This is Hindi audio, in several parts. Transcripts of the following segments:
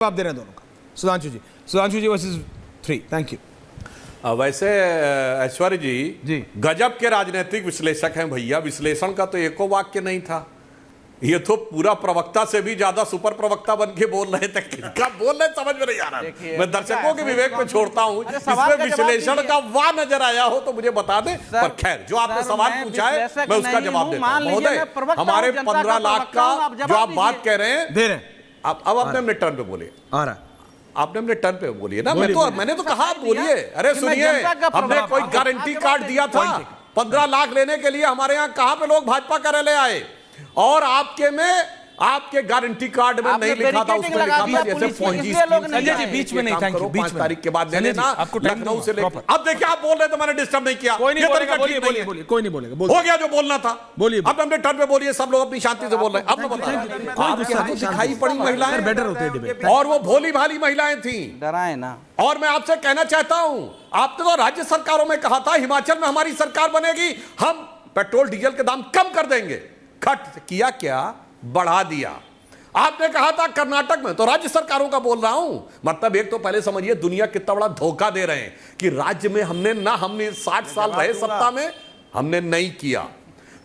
जवाब दे रहे हैं दोनों का। सुधांशु जी वर्सेस 3। Thank you. वैसे ऐश्वर्य जी गजब के राजनीतिक विश्लेषक हैं भैया। विश्लेषण का तो एको वाक्य नहीं था, ये तो पूरा प्रवक्ता से भी ज्यादा सुपर प्रवक्ता बन के बोल रहे थे। क्या बोल रहे समझ में नहीं आ रहा। मैं दर्शकों के विवेक पे छोड़ता हूं, इसमें विश्लेषण का वाह नजर आया हो तो मुझे बता दें। पर खैर, जो आपने सवाल पूछा है मैं उसका जवाब देता हूं। महोदय, हमारे 15 लाख का जो आप बात कह रहे हैं, दे रहे हैं। अब आपने अपने टर्न पे बोलिए। आ रहा आपने अपने टर्न पे बोलिए ना। मैंने तो कहा बोलिए। अरे सुनिए, हमने कोई गारंटी कार्ड दिया था 15 लाख लेने के लिए। हमारे यहाँ कहां पे लोग भाजपा कार्यालय आए और आपके गारंटी कार्ड में नहीं लिखा था, उसमें लिखा था जैसे फौजी। संजय जी बीच में नहीं, थैंक यू। 5 तारीख के बाद लेना, लखनऊ से लेकर। अब देखिए, आप बोल रहे तो मैंने डिस्टर्ब नहीं किया। कोई नहीं बोलेगा, बोलिए। कोई नहीं बोलेगा, हो गया जो बोलना था। बोलिए। अब अपने टर्न पे बोलिए। सब लोग अपनी शांति से बोल रहे हैं। अब बताइए, दिखाई पड़ी महिलाएं बेटर होते हैं डिबेट, और वो भोली भाली महिलाएं थी, डराए ना। और मैं आपसे कहना चाहता हूं, आपने तो राज्य सरकारों में कहा था हिमाचल में हमारी सरकार बनेगी, हम पेट्रोल डीजल के दाम कम कर देंगे। खट किया क्या? बढ़ा दिया। आपने कहा था कर्नाटक में, तो राज्य सरकारों का बोल रहा हूं। मतलब एक तो पहले समझिए दुनिया कितना बड़ा धोखा दे रहे हैं कि राज्य में हमने 60 साल रहे सत्ता में, हमने नहीं किया।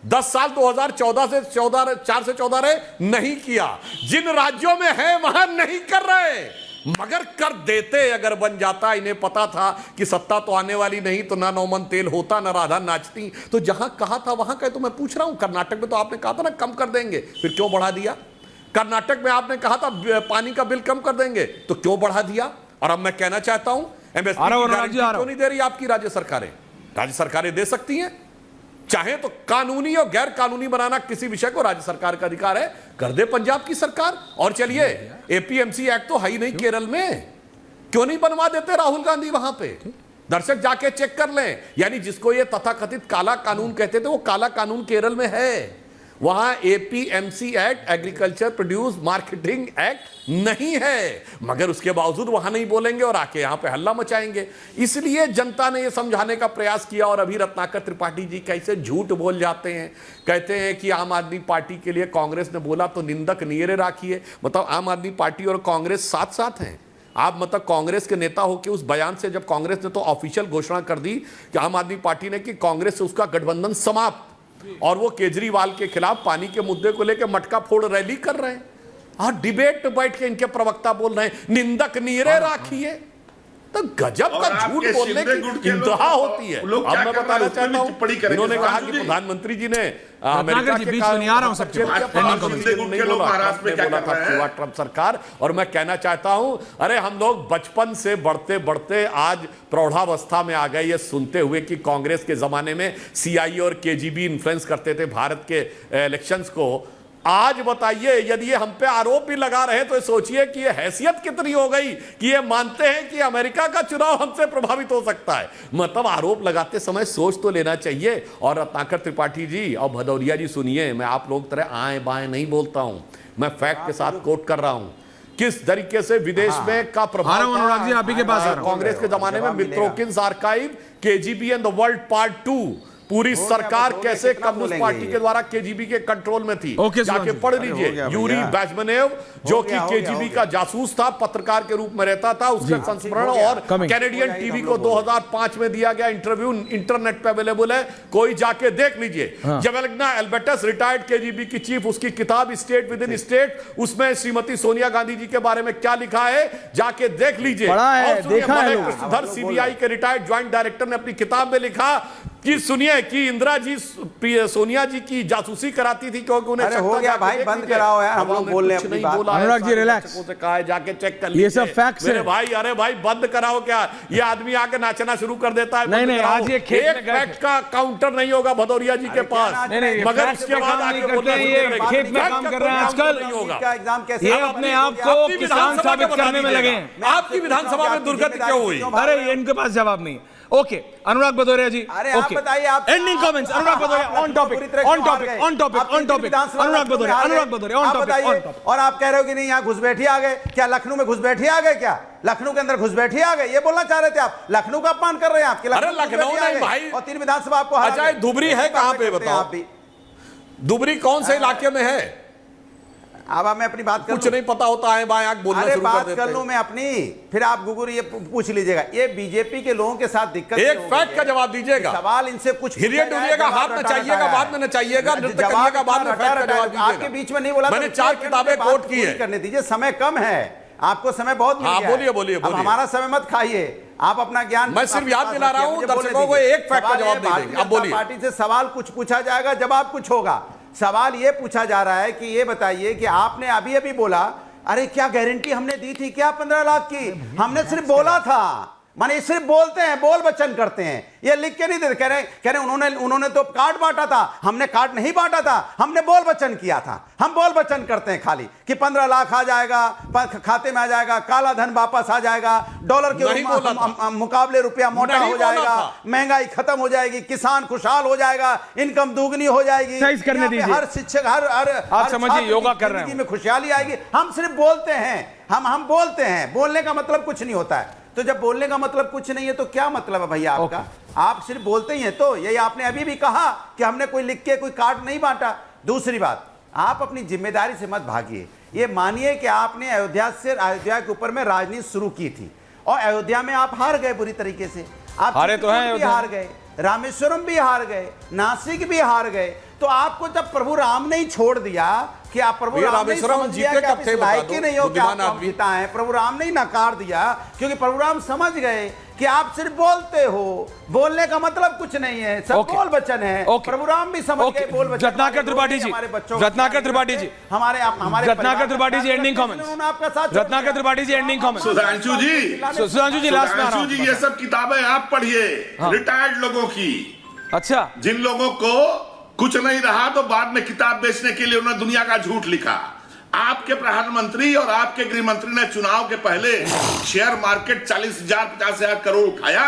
10 साल 2014 से 4 से 14 रहे, नहीं किया। जिन राज्यों में है वहां नहीं कर रहे, मगर कर देते अगर बन जाता। इन्हें पता था कि सत्ता तो आने वाली नहीं, तो ना नौमन तेल होता ना राधा नाचती। तो जहां कहा था वहां का, तो मैं पूछ रहा हूं, कर्नाटक में तो आपने कहा था ना कम कर देंगे, फिर क्यों बढ़ा दिया? कर्नाटक में आपने कहा था पानी का बिल कम कर देंगे, तो क्यों बढ़ा दिया? और अब मैं कहना चाहता हूं, एमएसपी की गारंटी क्यों नहीं दे रही आपकी राज्य सरकारें? राज्य सरकारें दे सकती हैं, चाहे तो कानूनी और गैर कानूनी बनाना किसी विषय को राज्य सरकार का अधिकार है। कर दे पंजाब की सरकार। और चलिए, एपीएमसी एक्ट तो है ही नहीं केरल में, क्यों नहीं बनवा देते राहुल गांधी वहां पे? दर्शक जाके चेक कर लें। यानी जिसको ये तथाकथित काला कानून कहते थे, वो काला कानून केरल में है। वहां APMC act, agriculture produce marketing act नहीं है, मगर उसके बावजूद वहां नहीं बोलेंगे और आके यहां पे हल्ला मचाएंगे। इसलिए जनता ने यह समझाने का प्रयास किया। और अभी रत्नाकर त्रिपाठी जी कैसे झूठ बोल जाते हैं, कहते हैं कि आम आदमी पार्टी के लिए कांग्रेस ने बोला तो निंदक नीरे राखिए। मतलब आम आदमी पार्टी और कांग्रेस साथ साथ हैं। आप मतलब कांग्रेस के नेता हो के उस बयान से, जब कांग्रेस ने तो ऑफिशियल घोषणा कर दी कि आम आदमी पार्टी ने कि कांग्रेस से उसका गठबंधन समाप्त, और वो केजरीवाल के खिलाफ पानी के मुद्दे को लेकर मटका फोड़ रैली कर रहे हैं। और डिबेट में बैठ के इनके प्रवक्ता बोल रहे हैं निंदक नीरे राखिए। तो गजब का झूठ बोलने की इंतहा होती है। अब मैं बताना चाहता हूं, इन्होंने कहा कि प्रधानमंत्री जी ने अमेरिका के ट्रंप सरकार। और मैं कहना चाहता हूं, अरे हम लोग बचपन से बढ़ते बढ़ते आज प्रौढ़ावस्था में आ गए ये सुनते हुए कि कांग्रेस के जमाने में सीआईए और केजीबी इन्फ्लुएंस करते थे भारत के इलेक्शंस को। आज बताइए, यदि ये हम पे आरोप भी लगा रहे हैं तो सोचिए कि ये हैसियत कितनी हो गई कि ये मानते हैं कि अमेरिका का चुनाव हमसे प्रभावित हो सकता है। मतलब आरोप लगाते समय सोच तो लेना चाहिए। और रत्नाकर त्रिपाठी जी और भदौरिया जी, सुनिए, मैं आप लोग तरह आए बाएं नहीं बोलता हूं, मैं फैक्ट के साथ कोट कर रहा हूं किस तरीके से विदेश में का प्रभाव कांग्रेस के जमाने में। Mitrokhin's archive, KGB and the world part 2, पूरी सरकार कैसे कम्युनिस्ट पार्टी के द्वारा केजीबी के कंट्रोल में थी, जाके पढ़ लीजिए। यूरी बैजमनेव जो कि केजीबी का जासूस था, पत्रकार के रूप में रहता था, उसका संस्मरण और कैनेडियन टीवी को 2005 में दिया गया इंटरव्यू इंटरनेट पे अवेलेबल है, कोई जाके देख लीजिए। जवेलग्ना एल्बर्टस, रिटायर्ड केजीबी की चीफ, उसकी किताब स्टेट विद इन स्टेट, उसमें श्रीमती सोनिया गांधी जी के बारे में क्या लिखा है जाके देख लीजिए। और कृष्णधर, सीबीआई के रिटायर्ड ज्वाइंट डायरेक्टर, ने अपनी किताब में लिखा कि सुनिए कि इंदिरा जी सोनिया जी की जासूसी कराती थी, क्योंकि उन्हें हो गया भाई, बंद कराओ यार, हम लोग बोल रहे हैं अपनी बात। अनुराग जी रिलैक्स, कहा है जाके चेक कर लीजिए, ये सब फैक्ट्स हैं भाई। अरे भाई बंद कराओ क्या? ये आदमी आके नाचना शुरू कर देता है। नहीं, आज ये एक फैक्ट का काउंटर नहीं होगा भदौरिया जी के पास, मगर उसके बाद आके बोलते खेत में काम कर रहे हैं आजकल, ये अपने आप को किसान साबित करने में लगे हैं। आपकी विधानसभा में दुर्गति क्यों हुई? अरे इनके पास जवाब नहीं। ओके, अनुराग भदौरिया जी, आप बताइए, आप ending comments. Anurag Bhadauria on topic, Anurag Bhadauria on topic. और आप कह रहे हो कि नहीं यहाँ घुसपैठी आ गए क्या? लखनऊ में घुसपैठी आ गए क्या? लखनऊ के अंदर घुसपैठी आ गए, ये बोलना चाह रहे थे आप? लखनऊ का अपमान कर रहे हैं आपके। अरे लखनऊ नहीं भाई, और 3 विधानसभा आपको। अच्छा, धुबरी है कहां पे बताओ? धुबरी कौन से इलाके में है? अब मैं अपनी बात कर कुछ नहीं पता होता है, बाएं आंख बोलना अरे शुरू कर बात देते कर लूं हैं। मैं अपनी, फिर आप गुगुर ये पूछ लीजिएगा। ये बीजेपी के लोगों के साथ दिक्कत एक हो गई फैक्ट का है। जवाब दीजिएगा। सवाल इनसे कुछ हिरिए पूछा जाए, डुलिएगा, जवाब हाथ रटा नचाइएगा, रटाया बाद है। में नचाइएगा, नृत्य जवाब करिएगा, बाद में रटा फैक्ट का रटाया जवाब है। आपके दीजिएगा। बीच में नहीं बोला, मैंने तो 4 एक मिनट किताबें में बात कोट की पूरी है। करने दीजिए, समय कम है, आपको समय बहुत मिल हाँ, गया है। बोलिए, बोलिए, अब बोलिए। हमारा समय मत खाइए, आप अपना ज्ञान मैं सिर्फ याद दिला रहा हूं, दर्शकों को एक फैक्ट का जवाब दे देंगे। अब बोलिए। पार्टी से सवाल कुछ पूछा जाएगा, जवाब कुछ होगा। सवाल ये पूछा जा रहा है कि ये बताइए कि आपने अभी अभी बोला, अरे क्या गारंटी हमने दी थी क्या 15 लाख की? हमने सिर्फ बोला था, माने सिर्फ बोलते हैं, बोल वचन करते हैं, ये लिख के नहीं देते। कह रहे उन्होंने तो कार्ड बांटा था, हमने कार्ड नहीं बांटा था, हमने बोल वचन किया था। हम बोल वचन करते हैं खाली कि 15 लाख आ जाएगा, खाते में आ जाएगा, काला धन वापस आ जाएगा, डॉलर के मुकाबले रुपया मोटा हो जाएगा, महंगाई खत्म हो जाएगी, किसान खुशहाल हो जाएगा, इनकम दुगनी हो जाएगी, हर शिक्षक हर समझिए योगा कर रहे हैं में खुशहाली आएगी। हम सिर्फ बोलते हैं, हम बोलते हैं, बोलने का मतलब कुछ नहीं होता है। तो जब बोलने का मतलब कुछ नहीं है तो क्या मतलब है भैया आपका? आप सिर्फ बोलते ही हैं। तो यही आपने अभी भी कहा कि हमने कोई लिख के कोई कार्ड नहीं बांटा। दूसरी बात, आप अपनी जिम्मेदारी से मत भागिए। ये मानिए कि आपने अयोध्या के ऊपर में राजनीति शुरू की थी और अयोध्या में आप हार गए बुरी तरीके से। आप हारे तो हैं, भी हार गए, रामेश्वरम भी हार गए, नासिक भी हार गए। तो आपको जब प्रभु राम ने ही छोड़ दिया कि आप प्रभु राम ने समझ दिया कि आप इस लायक ही नहीं हो कि आप जीता है, प्रभु राम ने ही नकार दिया, क्योंकि प्रभु राम समझ गए कि आप सिर्फ बोलते हो, बोलने का मतलब कुछ नहीं है, सब बोल वचन है। प्रभु राम भी समझ गए बोल वचन। रत्नाकर त्रिपाठी जी, रत्नाकर त्रिपाठी जी, रत्नाकर त्रिपाठी जी एंडिंग कमेंट्स, आपका साथ रत्नाकर त्रिपाठी जी एंडिंग कमेंट्स। सुधांशु जी लास्ट में आ रहा हूं। ये सब किताबें आप पढ़िए, रिटायर्ड लोगों की। अच्छा, जिन लोगों को कुछ नहीं रहा तो बाद में किताब बेचने के लिए उन्होंने दुनिया का झूठ लिखा। आपके प्रधानमंत्री और आपके गृह मंत्री ने चुनाव के पहले शेयर मार्केट 40,000 50,000 करोड़ उठाया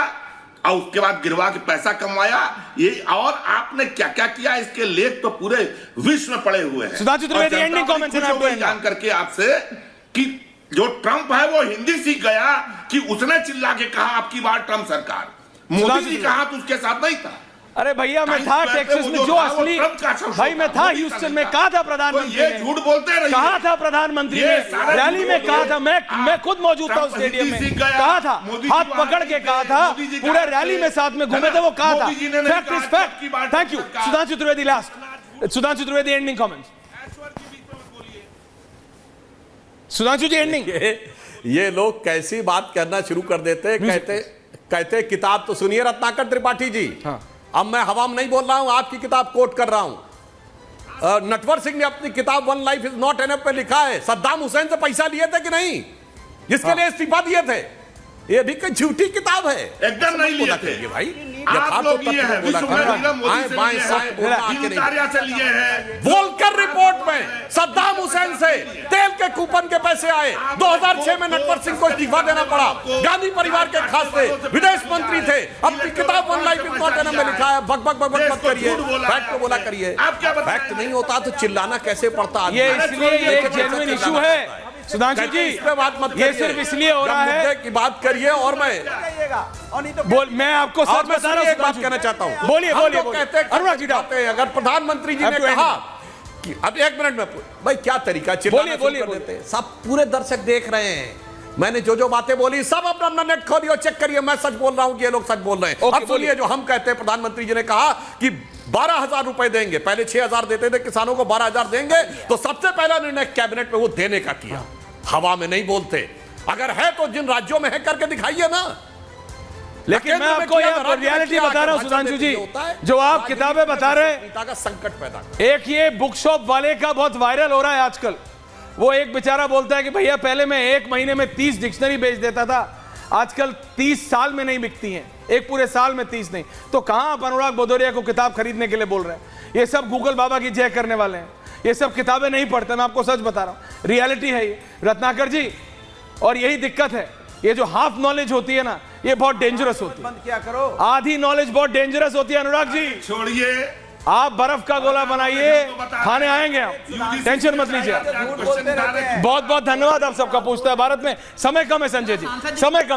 और उसके बाद गिरवा के पैसा कमाया। ये और आपने क्या क्या किया, इसके लेख तो पूरे विश्व में पड़े हुए हैं। सुधांशु त्रिवेदी एंडिंग कमेंट्स जान करके आपसे कि जो ट्रंप है वो हिंदी सीख गया कि उसने चिल्ला के कहा आपकी बात ट्रंप सरकार, मोदी जी कहा तो उसके साथ नहीं था। अरे भैया मैं था टेक्सास में, जो असली भाई मैं था ह्यूस्टन में, कहा था प्रधानमंत्री ने, झूठ बोलते रहिए, कहा था प्रधानमंत्री ने, रैली में कहा था, मैं खुद मौजूद था स्टेडियम में, कहा था, हाथ पकड़ के कहा था, पूरे रैली में साथ में घूमे थे, वो कहा था। Fact is fact. Thank you. Sudhanshu Trivedi last, Sudhanshu Trivedi ending comments. Sudhanshu ji ending. ये लोग कैसी बात करना शुरू कर देते, कहते किताब तो सुनिए रत्नाकर त्रिपाठी जी। हाँ। अब मैं हवा में नहीं बोल रहा हूं, आपकी किताब कोट कर रहा हूं। नटवर सिंह ने अपनी किताब one life is not enough पे लिखा है, सद्दाम हुसैन से पैसा लिए थे कि नहीं, जिसके लिए इस्तीफा दिए थे। ये भी कोई झूठी किताब है, एकदम नहीं लिए थे भाई। आप लोग लिए हैं, विश्व में मोदी से लिए हैं। वोल्कर रिपोर्ट में सद्दाम हुसैन से तेल के कूपन के पैसे आए। 2006 में नटवर सिंह को इस्तीफा देना पड़ा। गांधी परिवार के खास थे, विदेश मंत्री थे। अपनी किताब one life is not enough में लिखा है। बक बक बक मत करिए, फैक्ट को बोला करिए। फैक्ट नहीं होता तो चिल्लाना कैसे पड़ता? ये इसलिए एक जेन्युइन इशू है सुधांशु जी, ये सिर्फ इसलिए हो रहा है कि बात करिए। और मैं मैं आपको सच बता रहा हूं, एक बात कहना चाहता हूं। बोलिए बोलिए। अनुराग जी कहते हैं, अगर प्रधानमंत्री जी ने कहा कि अब 1 मिनट में भाई क्या तरीका चिल्लाना शुरू कर देते हैं। सब पूरे दर्शक देख रहे हैं, मैंने जो बातें बोली सब अपना नेट खोलिए, चेक करिए, मैं सच बोल रहा हूं कि ये लोग सच बोल रहे हैं। अब सुनिए जो हम कहते हैं, प्रधानमंत्री जी ने कहा कि 12,000 रुपए देंगे, पहले 6,000 देते थे किसानों को, 12,000 देंगे। तो सबसे पहला निर्णय कैबिनेट में वो देने का किया। हवा में नहीं बोलते, अगर है तो जिन राज्यों में है करके दिखाइए ना। लेकिन मैं आपको ये रियलिटी बता रहा हूं सुधांशु जी, जो आप किताबें बता रहे हैं, संकट पैदा। एक ये बुक शॉप वाले का बहुत वायरल हो रहा है आजकल। वो एक बेचारा बोलता है कि भैया पहले मैं 1 महीने में 30 डिक्शनरी बेच देता था, आजकल 30 साल में नहीं बिकती हैं, एक पूरे साल में 30 नहीं। तो कहां आप अनुराग भदौरिया को किताब खरीदने के लिए बोल रहे हैं? ये सब गूगल बाबा की जय करने वाले हैं, ये सब किताबें नहीं पढ़ते। मैं आपको सच बता रहा हूं, रियलिटी है ये रत्नाकर जी। और यही दिक्कत है, ये जो हाफ नॉलेज होती है ना, ये बहुत डेंजरस होती है। बंद क्या करो, आधी नॉलेज बहुत डेंजरस होती है। अनुराग जी छोड़िए, आप बर्फ का गोला बनाइए, खाने आएंगे आप, टेंशन मत लीजिए। बहुत बहुत धन्यवाद आप सबका। पूछता है भारत में समय कम है संजय जी, समय कम।